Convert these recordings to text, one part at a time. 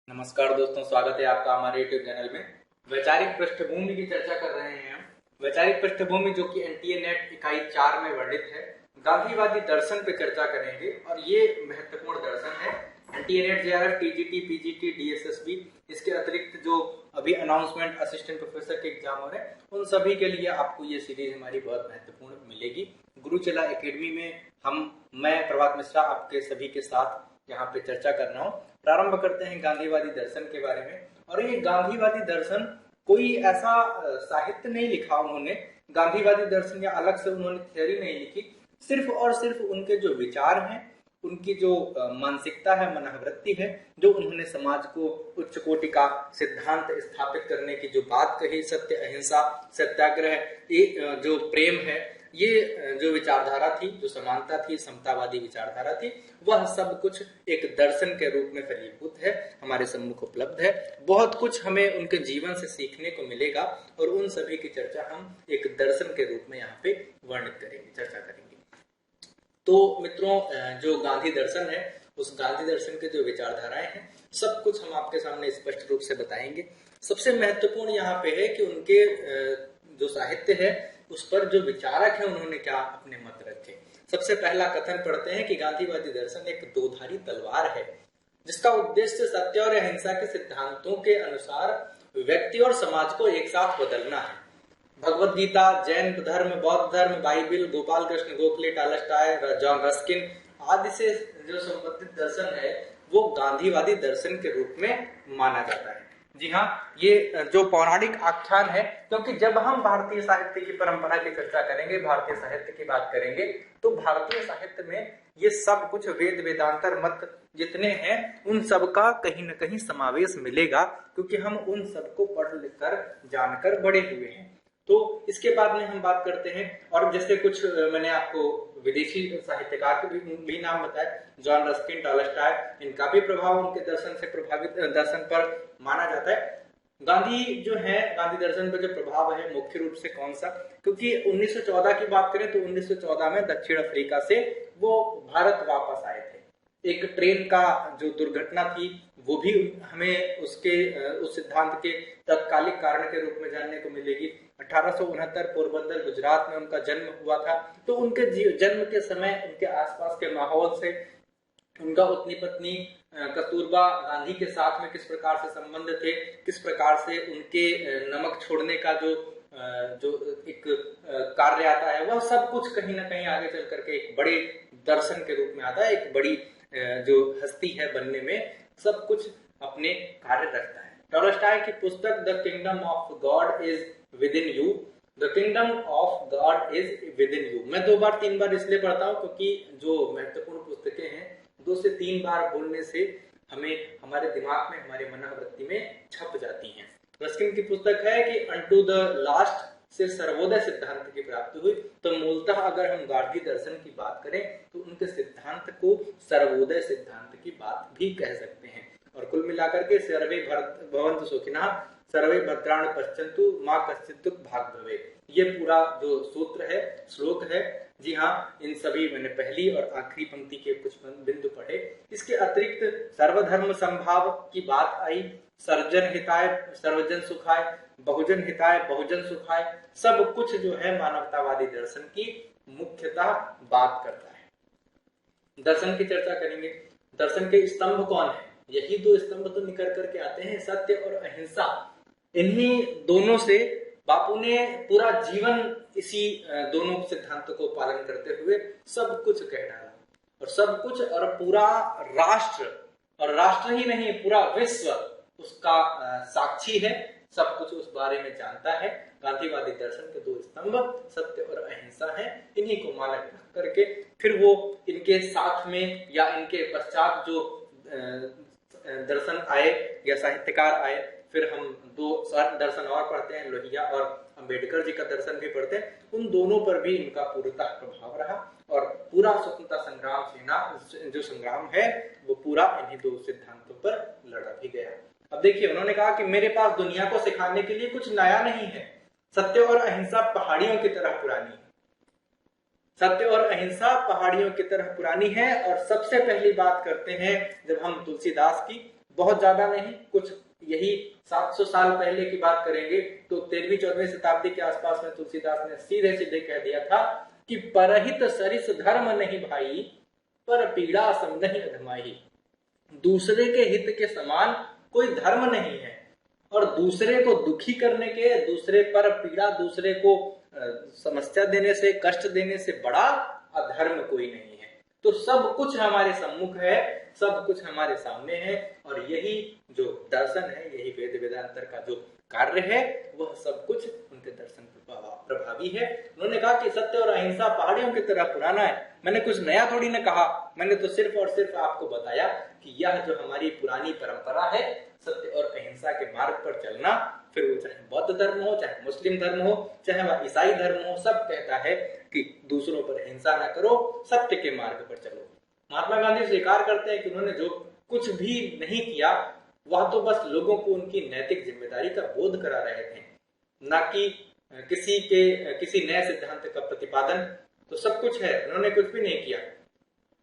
नमस्कार दोस्तों, स्वागत है आपका हमारे YouTube चैनल में। वैचारिक पृष्ठभूमि की चर्चा कर रहे हैं हम। वैचारिक पृष्ठभूमि जो कि एनटीए नेट इकाई 4 में वर्णित है, गांधीवादी दर्शन पे चर्चा करेंगे और ये महत्वपूर्ण दर्शन है। NTA net, JRF, TGT, PGT, DSSB, इसके अतिरिक्त जो अभी अनाउंसमेंट असिस्टेंट प्रोफेसर के एग्जाम हो रहे हैं, उन सभी के लिए आपको ये सीरीज हमारी बहुत महत्वपूर्ण मिलेगी। गुरुचला एकेडमी में मैं प्रभात मिश्रा आपके सभी के साथ यहाँ पे चर्चा कर रहा हूँ। प्रारंभ करते हैं गांधीवादी दर्शन के बारे में। और ये गांधीवादी दर्शन कोई ऐसा साहित्य नहीं लिखा उन्होंने, गांधीवादी दर्शन या अलग से उन्होंने थ्योरी नहीं लिखी। सिर्फ और सिर्फ उनके जो विचार हैं, उनकी जो मानसिकता है, मनोवृत्ति है, जो उन्होंने समाज को उच्च कोटि का सिद्धांत स्थापित करने की जो बात कही, सत्य, अहिंसा, सत्याग्रह, ये जो प्रेम है, ये जो विचारधारा थी, जो समानता थी, समतावादी विचारधारा थी, वह सब कुछ एक दर्शन के रूप में फलीभूत है, हमारे सम्मुख उपलब्ध है। बहुत कुछ हमें उनके जीवन से सीखने को मिलेगा और उन सभी की चर्चा हम एक दर्शन के रूप में यहाँ पे वर्णित करेंगे, चर्चा करेंगे। तो मित्रों, जो गांधी दर्शन है, उस गांधी दर्शन के जो विचारधाराएं हैं, सब कुछ हम आपके सामने स्पष्ट रूप से बताएंगे। सबसे महत्वपूर्ण यहाँ पे है कि उनके जो साहित्य है उस पर जो विचारक है उन्होंने क्या अपने मत रखे। सबसे पहला कथन पढ़ते हैं कि गांधीवादी दर्शन एक दोधारी तलवार है जिसका उद्देश्य सत्य और अहिंसा के सिद्धांतों के अनुसार व्यक्ति और समाज को एक साथ बदलना है। भगवद गीता, जैन धर्म, बौद्ध धर्म, Bible, Gopal Krishna Gokhale, Tolstoy, John Ruskin आदि से जो संबंधित दर्शन है वो गांधीवादी दर्शन के रूप में माना जाता है। जी हाँ, ये जो पौराणिक आख्यान है, क्योंकि जब हम भारतीय साहित्य की परंपरा की चर्चा करेंगे, भारतीय साहित्य की बात करेंगे, तो भारतीय साहित्य में ये सब कुछ वेद वेदांतर मत जितने हैं उन सब का कहीं न कहीं समावेश मिलेगा, क्योंकि हम उन सबको पढ़ लिख कर जानकर बड़े हुए हैं। तो इसके बाद में हम बात करते हैं, और जैसे कुछ मैंने आपको विदेशी साहित्यकार के भी नाम बताए, जॉन रस्किन, टॉलस्टॉय, इनका भी प्रभाव उनके दर्शन से प्रभावित दर्शन पर माना जाता है। गांधी जो है, गांधी दर्शन पर जो प्रभाव है मुख्य रूप से कौन सा, क्योंकि 1914 की बात करें तो 1914 में दक्षिण अफ्रीका से वो भारत वापस आए थे। एक ट्रेन का जो दुर्घटना थी वो भी हमें उसके उस सिद्धांत के तत्कालिक कारण के रूप में जानने को मिलेगी। 1869 पोरबंदर गुजरात में उनका जन्म हुआ था। तो उनके जन्म के समय उनके आसपास के माहौल से उनका उतनी पत्नी कस्तूरबा गांधी के साथ में किस प्रकार से संबंध थे, किस प्रकार से उनके नमक छोड़ने का जो एक कार्य आता है, वह सब कुछ कहीं ना कहीं आगे चल करके एक बड़े दर्शन के रूप में आता है। एक बड़ी जो हस्ती है बनने में सब कुछ अपने कार्य रखता है। टॉलस्टॉय की पुस्तक the kingdom of God is with in you, the kingdom of God is with in you, मैं 2 बार 3 बार इसलिए पढ़ता हूँ क्योंकि जो महत्वपूर्ण पुस्तकें हैं 2 से 3 बार बोलने से हमें हमारे दिमाग में, हमारे मनोवृत्ति में छप जाती हैं। रस्किन की पुस्तक है कि अनटू द लास्ट से सर्वोदय सिद्धांत की प्राप्ति हुई। तो मूलतः अगर हम गांधी दर्शन की बात करें तो उनके सिद्धांत को सर्वोदय सिद्धांत की बात भी कह सकते हैं। और कुल मिलाकर के सर्वे भवन्तु सुखिनः सर्वे भद्राणि पश्यन्तु मा कश्चित् दुःख भाग् भवेत्, ये पूरा जो सूत्र है, श्लोक है। जी हाँ, इन सभी मैंने पहली और आखिरी पंक्ति के कुछ बिंदु पढ़े। इसके अतिरिक्त सर्वधर्म संभाव की बात आई, सर्वजन हिताय सर्वजन सुखाय, बहुजन हिताय बहुजन सुखाय, सब कुछ जो है मानवतावादी दर्शन की मुख्यतः बात करता है। दर्शन की चर्चा करेंगे। दर्शन के स्तंभ कौन है? यही 2 स्तंभ तो निकल करके आते हैं, सत्य और अहिंसा। इन्हीं दोनों से बापू ने पूरा जीवन इसी दोनों सिद्धांतों को पालन करते हुए सब कुछ कह डाला। और सब कुछ और पूरा राष्ट्र, और राष्ट्र ही नहीं पूरा विश्व उसका साक्षी है, सब कुछ उस बारे में जानता है। गांधीवादी दर्शन के 2 स्तंभ सत्य और अहिंसा है। इन्हीं को मानक रख करके फिर वो इनके साथ में या इनके पश्चात जो दर्शन आए या साहित्यकार आए, फिर हम 2 दर्शन और पढ़ते हैं, लोहिया और अंबेडकर जी का दर्शन भी पढ़ते हैं। उन दोनों पर भी इनका पूर्णतः प्रभाव रहा और पूरा स्वतंत्रता संग्राम सेना जो संग्राम है वो पूरा इन्हीं 2 सिद्धांतों पर लड़ा भी गया। अब देखिए, उन्होंने कहा कि मेरे पास दुनिया को सिखाने के लिए कुछ नया नहीं है। सत्य और अहिंसा पहाड़ियों की तरह पुरानी है। सत्य और अहिंसा पहाड़ियों की तरह पुरानी है। और सबसे पहली बात करते हैं जब हम तुलसीदास की, बहुत ज्यादा नहीं, कुछ यही 700 साल पहले की बात करेंगे तो 13वीं-14वीं शताब्दी के आसपास में तुलसीदास ने सीधे सीधे कह दिया था कि परहित सरिस धर्म नहीं भाई, पर पीड़ा सम नहीं अधमाई। दूसरे के हित के समान कोई धर्म नहीं है, और दूसरे को दुखी करने के, दूसरे पर पीड़ा, दूसरे को समस्या देने से, कष्ट देने से बड़ा अधर्म कोई नहीं है। तो सब कुछ हमारे सम्मुख है, सब कुछ हमारे सामने है, और यही जो दर्शन है, यही वेद वेदांतर का जो कार्य है, वह सब कुछ उनके दर्शन प्रभावी है। उन्होंने कहा कि सत्य और अहिंसा पहाड़ियों की तरह पुराना है। मैंने कुछ नया थोड़ी ना कहा, मैंने तो सिर्फ और सिर्फ आपको बताया कि यह जो हमारी पुरानी परंपरा है, सत्य और अहिंसा के मार्ग पर चलना, फिर वो चाहे बौद्ध धर्म हो, चाहे मुस्लिम धर्म हो, चाहे वह ईसाई धर्म हो, सब कहता है कि दूसरों पर हिंसा ना करो, सत्य के मार्ग पर चलो। महात्मा गांधी स्वीकार करते हैं कि उन्होंने जो कुछ भी नहीं किया, वह तो बस लोगों को उनकी नैतिक जिम्मेदारी का बोध करा रहे थे, न कि किसी नए सिद्धांत का प्रतिपादन। तो सब कुछ है, उन्होंने कुछ भी नहीं किया।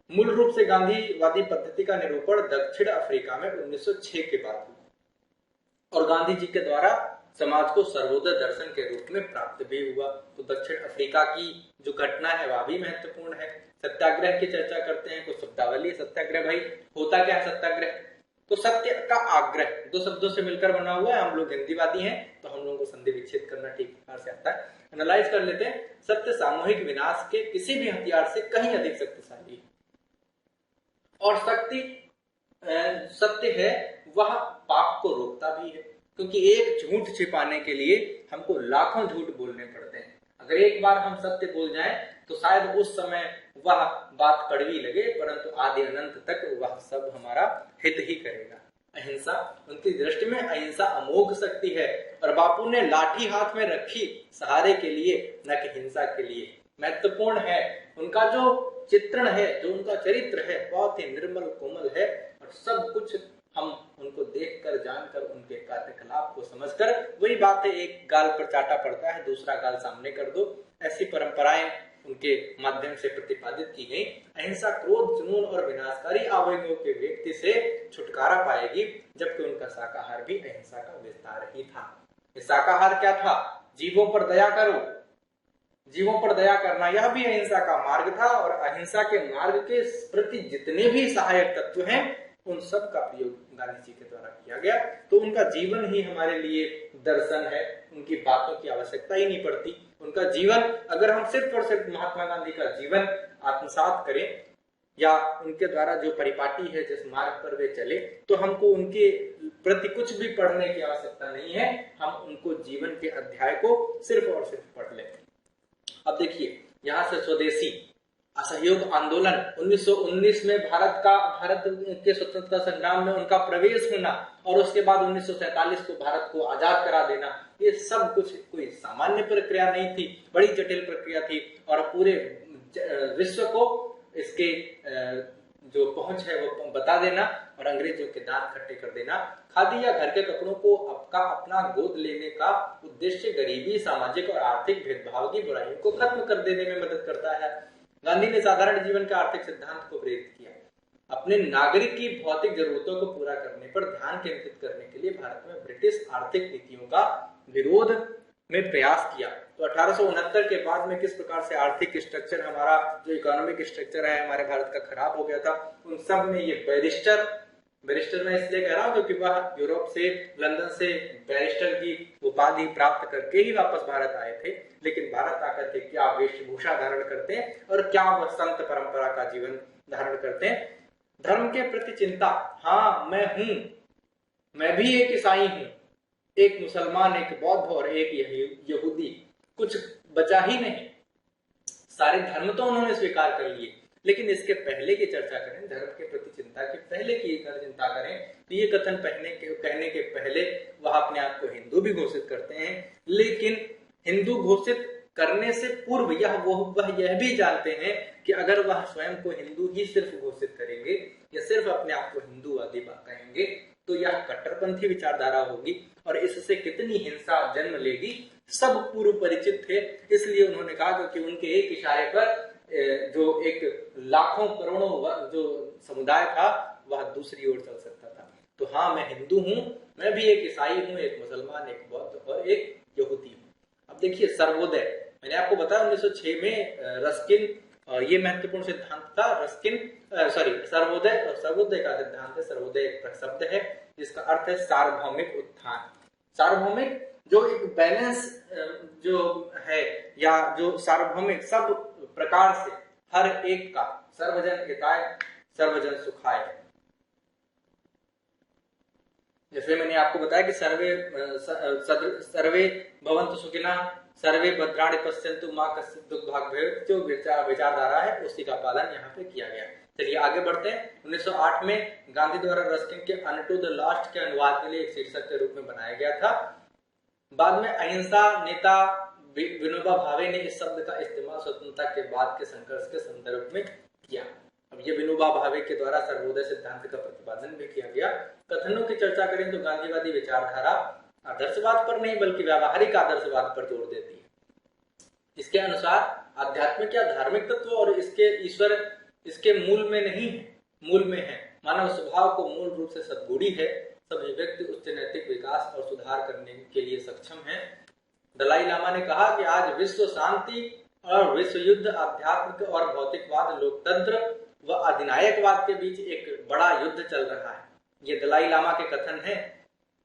मूल रूप से गांधीवादी पद्धति का निरूपण दक्षिण अफ्रीका में 1906 के बाद हुआ, और गांधी जी के द्वारा समाज को सर्वोदय दर्शन के रूप में प्राप्त भी हुआ। तो दक्षिण अफ्रीका की जो घटना है वह भी महत्वपूर्ण है। सत्याग्रह की चर्चा करते हैं, कुछ शब्दावली। सत्याग्रह भाई होता क्या है सत्याग्रह? तो सत्य का आग्रह दो शब्दों से मिलकर बना हुआ है। हम लोग हिंदीवादी हैं तो हम लोगों को संधि विच्छेद करना ठीक प्रकार से आता है। एनालाइज कर लेते हैं। सत्य सामूहिक विनाश के किसी भी हथियार से कहीं अधिक शक्तिशाली है, और सत्य है वह पाप को रोकता भी है, क्योंकि एक झूठ छिपाने के लिए हमको लाखों झूठ बोलने पड़ते हैं। अगर एक बार हम सत्य बोल जाएं तो शायद उस समय वह बात कड़वी लगे, परंतु आदि अनंत तक वह सब हमारा हित ही करेगा। अहिंसा, उनकी दृष्टि में अहिंसा अमोघ शक्ति है, और बापू ने लाठी हाथ में रखी सहारे के लिए, न कि हिंसा के लिए। महत्वपूर्ण है उनका जो चित्रण है, जो उनका चरित्र है, बहुत ही निर्मल कोमल है, और सब कुछ हम उनको देखकर, जानकर, उनके कार्यकलाप को समझकर, वही बात है, एक गाल पर चाटा पड़ता है, दूसरा गाल सामने कर दो, ऐसी परंपराएं उनके माध्यम से प्रतिपादित की गई। अहिंसा क्रोध, जुनून और विनाशकारी आवेगों के व्यक्ति से छुटकारा पाएगी, जबकि उनका शाकाहार भी अहिंसा का विस्तार ही था। शाकाहार क्या था? जीवों पर दया करो, जीवों पर दया करना, यह भी अहिंसा का मार्ग था। और अहिंसा के मार्ग के प्रति जितने भी सहायक तत्व हैं, उन सब का प्रयोग गांधी जी के द्वारा किया गया। तो उनका जीवन ही हमारे लिए दर्शन है, उनकी बातों की आवश्यकता ही नहीं पड़ती। उनका जीवन, अगर हम सिर्फ और सिर्फ महात्मा गांधी का जीवन आत्मसात करें, या उनके द्वारा जो परिपाटी है, जिस मार्ग पर वे चले, तो हमको उनके प्रति कुछ भी पढ़ने की आवश्यकता नहीं है। हम उनको जीवन के अध्याय को सिर्फ और सिर्फ पढ़ लेते हैं। अब देखिए, यहाँ से स्वदेशी असहयोग आंदोलन 1919 में भारत के स्वतंत्रता संग्राम में उनका प्रवेश होना, और उसके बाद 1947 को भारत को आजाद करा देना, ये सब कुछ कोई सामान्य प्रक्रिया नहीं थी, बड़ी जटिल प्रक्रिया थी। और पूरे विश्व को इसके जो पहुंच है वो बता देना, और अंग्रेजों के दांत खट्टे कर देना। खादी या घर के कपड़ों को अपना गोद लेने का उद्देश्य गरीबी, सामाजिक और आर्थिक भेदभाव की बुराइयों को खत्म कर देने में मदद करता है। गांधी ने साधारण जीवन के आर्थिक सिद्धांत को प्रेरित किया। अपने नागरिक की भौतिक जरूरतों को पूरा करने पर ध्यान केंद्रित करने के लिए भारत में ब्रिटिश आर्थिक नीतियों का विरोध में प्रयास किया। तो 1869 के बाद में किस प्रकार से आर्थिक स्ट्रक्चर, हमारा जो इकोनॉमिक स्ट्रक्चर है हमारे भारत का, खराब हो गया था, उन सब में ये बैरिस्टर मैं इसलिए कह रहा हूँ क्योंकि वह यूरोप से, लंदन से बैरिस्टर की उपाधि प्राप्त करके ही वापस भारत आए थे। लेकिन भारत आकर के क्या वेशभूषा धारण करते हैं, और क्या वह संत परंपरा का जीवन धारण करते हैं। धर्म के प्रति चिंता, हाँ मैं हूं, मैं भी एक ईसाई हूं, एक मुसलमान, एक बौद्ध और एक यहूदी, कुछ बचा ही नहीं, सारे धर्म तो उन्होंने स्वीकार कर लिए। लेकिन इसके पहले की चर्चा करें, धर्म के प्रति चिंता के पहले की चिंता करें, तो ये कथन कहने के पहले वह अपने आप को हिंदू भी घोषित करते हैं। लेकिन हिंदू घोषित करने से पूर्व वह यह भी जानते हैं कि अगर वह स्वयं को हिंदू ही सिर्फ घोषित करेंगे, या सिर्फ अपने आप को हिंदूवादी कहेंगे, तो यह कट्टरपंथी विचारधारा होगी, और इससे कितनी हिंसा जन्म लेगी सब पूर्व परिचित थे। इसलिए उन्होंने कहा, क्योंकि उनके एक इशारे पर जो एक लाखों करोड़ों जो समुदाय था वह दूसरी ओर चल सकता था। तो हाँ, मैं हिंदू हूँ, मैं भी एक ईसाई हूँ, एक मुसलमान, एक बौद्ध और एक यहूदी हूँ। अब देखिए सर्वोदय, मैंने आपको बताया 1906 में रस्किन, और ये महत्वपूर्ण सिद्धांत था रस्किन, सर्वोदय, और सर्वोदय का सिद्धांत है, सर्वोदय एक शब्द है जिसका अर्थ है सार्वभौमिक उत्थान। सार्वभौमिक जो एक बैलेंस जो है, या जो सार्वभौमिक सब प्रकार से हर एक का, सर्वजन हिताय सर्वजन सुखाय। जैसे मैंने आपको बताया कि सर्वे भवन्तु सुखिनः, सर्वे भद्राणि पश्यन्तु मा कश्चित् दुःखभाग् भवेत्, जो विचारधारा है उसी का पालन यहाँ पे किया गया। चलिए आगे बढ़ते हैं। 1908 में गांधी द्वारा रस्किन के अनटू द लास्ट के अनुवाद के लिए एक शीर्षक के रूप में बनाया गया था। बाद में अहिंसा नेता विनोबा भावे ने इस शब्द का इस्तेमाल स्वतंत्रता के बाद के संघर्ष के संदर्भ में किया। अब ये विनोबा भावे के द्वारा सर्वोदय सिद्धांत का प्रतिपादन भी किया गया। कथनों की चर्चा करें तो गांधीवादी विचारधारा आदर्शवाद पर नहीं बल्कि व्यावहारिक आदर्शवाद पर जोर देती है। इसके अनुसार आध्यात्मिक या धार्मिक तत्व और इसके ईश्वर इसके मूल में नहीं है, मूल में है। मानव स्वभाव को मूल रूप से सद्गुणी है। सभी व्यक्ति उच्च नैतिक विकास और सुधार करने के लिए सक्षम है। दलाई लामा ने कहा कि आज विश्व शांति और विश्व युद्ध, आध्यात्मिक और भौतिकवाद, लोकतंत्र व अधिनायकवाद के बीच एक बड़ा युद्ध चल रहा है। ये दलाई लामा के कथन हैं।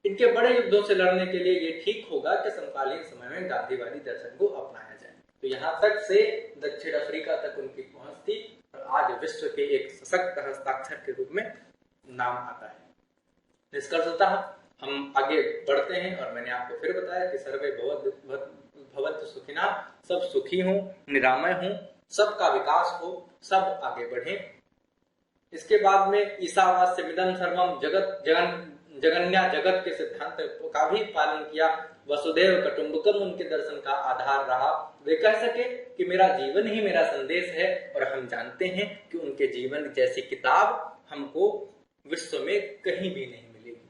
इनके बड़े युद्धों से लड़ने के लिए ये ठीक होगा कि समकालीन समय में गांधीवादी दर्शन को अपनाया जाए। तो यहाँ तक से दक्षिण अफ्रीका तक उनकी पहुंच थी और आज विश्व के एक सशक्त हस्ताक्षर के रूप में नाम आता है। निष्कर्षतः हम आगे बढ़ते हैं और मैंने आपको फिर बताया कि सर्वे भवन्तु सुखिनः, सब सुखी हों, निरामय हों, सबका विकास हो, सब आगे बढ़े। इसके बाद में ईसावास्य मिदं सर्वम जगत जगन्या जगत के सिद्धांत का भी पालन किया। वसुधैव कुटुंबकम उनके दर्शन का आधार रहा। वे कह सके कि मेरा जीवन ही मेरा संदेश है, और हम जानते हैं कि उनके जीवन जैसी किताब हमको विश्व में कहीं भी नहीं मिलेगी।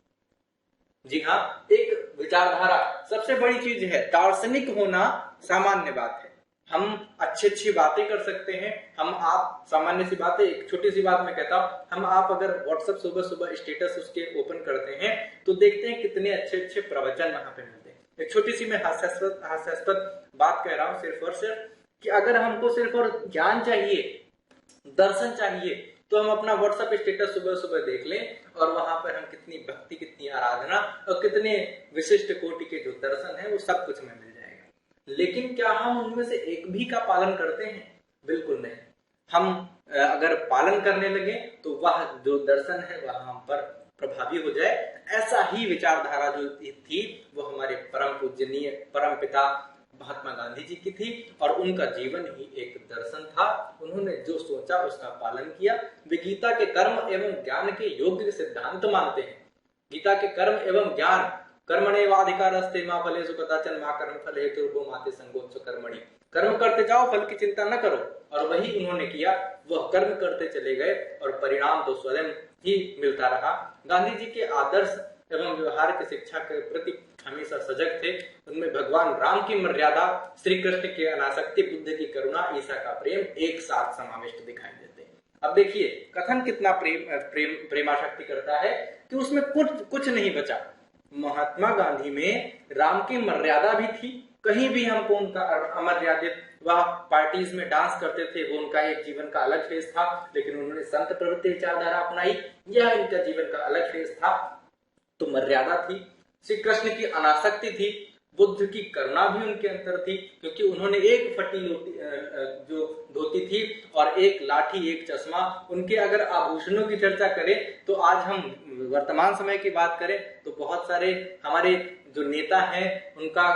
जी हाँ, एक विचारधारा सबसे बड़ी चीज है। दार्शनिक होना सामान्य बात है। हम अच्छी बातें कर सकते हैं। हम आप सामान्य सी बातें, एक छोटी सी बात मैं कहता हूँ, हम आप अगर व्हाट्सएप सुबह स्टेटस उसके ओपन करते हैं तो देखते हैं कितने अच्छे प्रवचन वहां पे मिलते हैं। एक छोटी सी मैं हास्यास्पद बात कह रहा हूँ, सिर्फ और सिर्फ कि अगर हमको सिर्फ और ज्ञान चाहिए, दर्शन चाहिए, तो हम अपना व्हाट्सएप स्टेटस सुबह देख लें और वहां पर हम कितनी भक्ति, कितनी आराधना और कितने विशिष्ट कोटि के जो दर्शन है वो सब कुछ हमें मिल जाएगा। लेकिन क्या हम उनमें से एक भी का पालन करते हैं? बिल्कुल नहीं। हम अगर पालन करने लगे तो वह जो दर्शन है वह हम पर प्रभावी हो जाए। ऐसा ही विचारधारा जो थी वो हमारे परम पूजनीय परम पिता महात्मा गांधी जी की थी, और उनका जीवन ही एक दर्शन था। उन्होंने जो सोचा उसका पालन किया। वे गीता के कर्म एवं ज्ञान के योग्य सिद्धांत मानते हैं। गीता के कर्म एवं ज्ञान, कर्मण्येवाधिकारस्ते मा फलेषु कदाचन मा कर्मफल हेतुर्भुः मा ते संगोत्सव कर्मणि। कर्म करते जाओ, फल की चिंता न करो। और वही उन्होंने किया। वह कर्म करते चले गए और परिणाम तो स्वयं ही मिलता रहा। गांधी जी के आदर्श एवं व्यवहार की शिक्षा के प्रति हमेशा सजग थे। उनमें भगवान राम की मर्यादा, श्री कृष्ण की अनासक्ति, बुद्ध की करुणा, ईसा का प्रेम एक साथ समाविष्ट दिखाई देते हैं। अब देखिए कथन कितना प्रेमाशक्ति करता है कि उसमें कुछ नहीं बचा। महात्मा गांधी में राम की मर्यादा भी थी। कहीं भी हमको उनका अमर्यादित, वह पार्टीज में डांस करते थे, वो उनका एक जीवन का अलग फेज था। लेकिन उन्होंने संत प्रवृत्ति विचारधारा अपनाई, यह इनका जीवन का अलग फेज था। तो मर्यादा थी। श्री कृष्ण की अनासक्ति थी। बुद्ध की करुणा भी उनके अंदर थी, क्योंकि उन्होंने एक फटी जो धोती थी और एक लाठी, एक चश्मा। उनके अगर आभूषणों की चर्चा करें तो आज हम वर्तमान समय की बात करें तो बहुत सारे हमारे जो नेता हैं उनका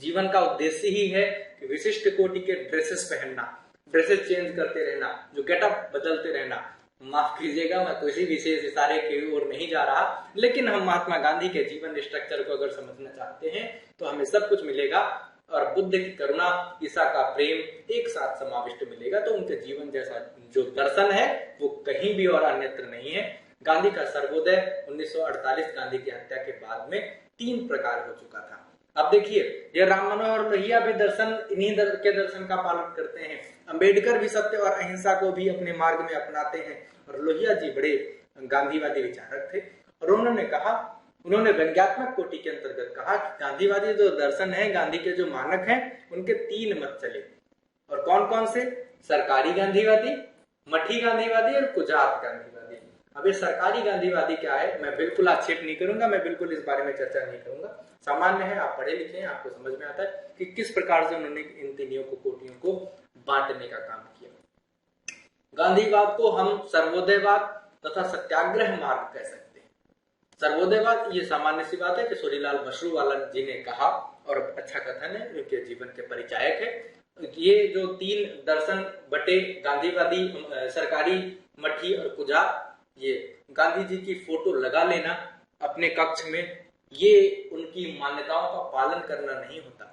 जीवन का उद्देश्य ही है कि विशिष्ट कोटि के ड्रेसेस पहनना, ड्रेसेस चेंज करते रहना, जो गेटअप बदलते रहना। माफ कीजिएगा, मैं किसी विशेष इशारे की ओर नहीं जा रहा, लेकिन हम महात्मा गांधी के जीवन स्ट्रक्चर को अगर समझना चाहते हैं तो हमें सब कुछ मिलेगा। और बुद्ध की करुणा, ईसा का प्रेम एक साथ समाविष्ट मिलेगा। तो उनके जीवन जैसा जो दर्शन है वो कहीं भी और अन्यत्र नहीं है। गांधी का सर्वोदय 1948 गांधी की हत्या के बाद में 3 प्रकार हो चुका था। अब देखिए, ये राम मनोहर लोहिया भी इन्हीं के दर्शन का पालन करते हैं। अंबेडकर भी सत्य और अहिंसा को भी अपने मार्ग में अपनाते हैं। और लोहिया जी बड़े गांधीवादी विचारक थे। और उन्होंने व्यंग्यात्मक कोटि के अंतर्गत कहा कि गांधीवादी जो दर्शन है, गांधी के जो मानक हैं, उनके 3 मत चले। और कौन कौन से? सरकारी गांधीवादी, मठी गांधीवादी और कुजात गांधीवादी। अब ये सरकारी गांधीवादी क्या है, मैं बिल्कुल आक्षेप नहीं करूंगा, मैं बिल्कुल इस बारे में चर्चा नहीं करूंगा, सामान्य है, आप पढ़े लिखे हैं, आपको समझ में आता है कि किस प्रकार से उन्होंने इन तीनों को कोटियों को बांटने का काम किया। गांधीवाद को हम सर्वोदयवाद तथा सत्याग्रह मार्ग कह सकते हैं। सर्वोदयवाद, ये सामान्य सी बात है कि सूरीलाल बसरूवाला जी ने कहा और अच्छा कथन है, उनके जीवन के परिचायक है। ये जो 3 दर्शन बटे गांधीवादी, सरकारी, मठी और कुजात, ये गांधी जी की फोटो लगा लेना अपने कक्ष में, ये उनकी मान्यताओं का पालन करना नहीं होता।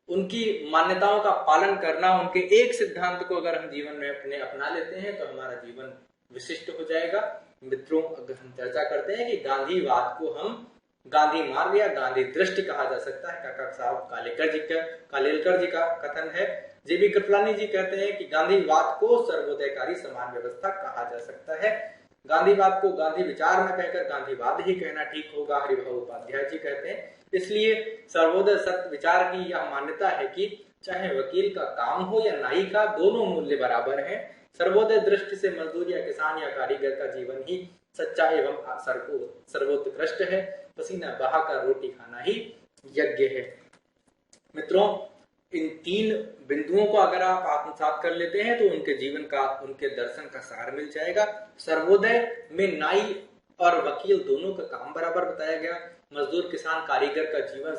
उनकी मान्यताओं का पालन करना, उनके एक सिद्धांत को अगर हम जीवन में अपने अपना लेते हैं तो हमारा जीवन विशिष्ट हो जाएगा। मित्रों, अगर हम चर्चा करते हैं कि गांधीवाद को हम गांधी मार्ग या गांधी दृष्टि कहा जा सकता है, काका साहब कालेलकर जी का कथन है। जेबी कृपलानी जी कहते हैं कि गांधीवाद को सर्वोदयकारी समान व्यवस्था कहा जा सकता है। गांधीवाद को गांधी विचार न कहकर गांधीवाद ही कहना ठीक होगा, हरिभाऊ उपाध्याय जी कहते हैं। इसलिए सर्वोदय सत्य विचार की यह मान्यता है कि चाहे वकील का काम हो या नाई का, दोनों मूल्य बराबर हैं। सर्वोदय दृष्टि से मजदूर या किसान या कारीगर का जीवन ही सच्चा एवं सर्वोत्कृष्ट है। पसीना बहाकर रोटी खाना ही यज्ञ है। मित्रों, इन 3 बिंदुओं को अगर आप आत्मसात कर लेते हैं तो उनके जीवन का, उनके दर्शन का सार मिल जाएगा। सर्वोदय में नाई और वकील दोनों का काम बराबर बताया गया। मजदूर, किसान, कारीगर का जीवन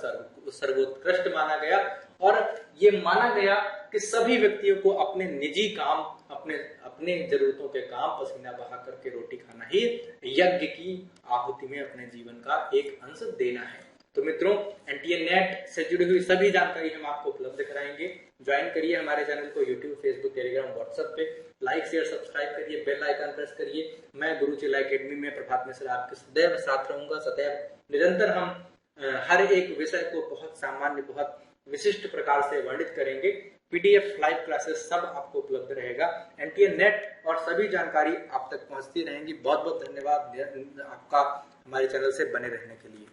सर्वोत्कृष्ट माना गया और ये माना गया कि सभी व्यक्तियों को अपने निजी काम, अपने जरूरतों के काम, पसीना बहा करके रोटी खाना ही यज्ञ की आहुति में अपने जीवन का एक अंश देना है। तो मित्रों, एनटीए नेट से जुड़ी हुई सभी जानकारी हम आपको उपलब्ध कराएंगे। ज्वाइन करिए हमारे चैनल को यूट्यूब, फेसबुक, टेलीग्राम, व्हाट्सएप पे। लाइक, शेयर, सब्सक्राइब करिए, बेल आइकन प्रेस करिए। मैं गुरुचिला एकेडमी में प्रभात मिश्रा आपके सदैव साथ रहूंगा। सदैव निरंतर हम हर एक विषय को बहुत सामान्य, बहुत विशिष्ट प्रकार से वर्णित करेंगे। पीडीएफ, लाइव क्लासेस सब आपको उपलब्ध रहेगा। एनटीए नेट और सभी जानकारी आप तक पहुंचती रहेंगी। बहुत बहुत धन्यवाद आपका हमारे चैनल से बने रहने के लिए।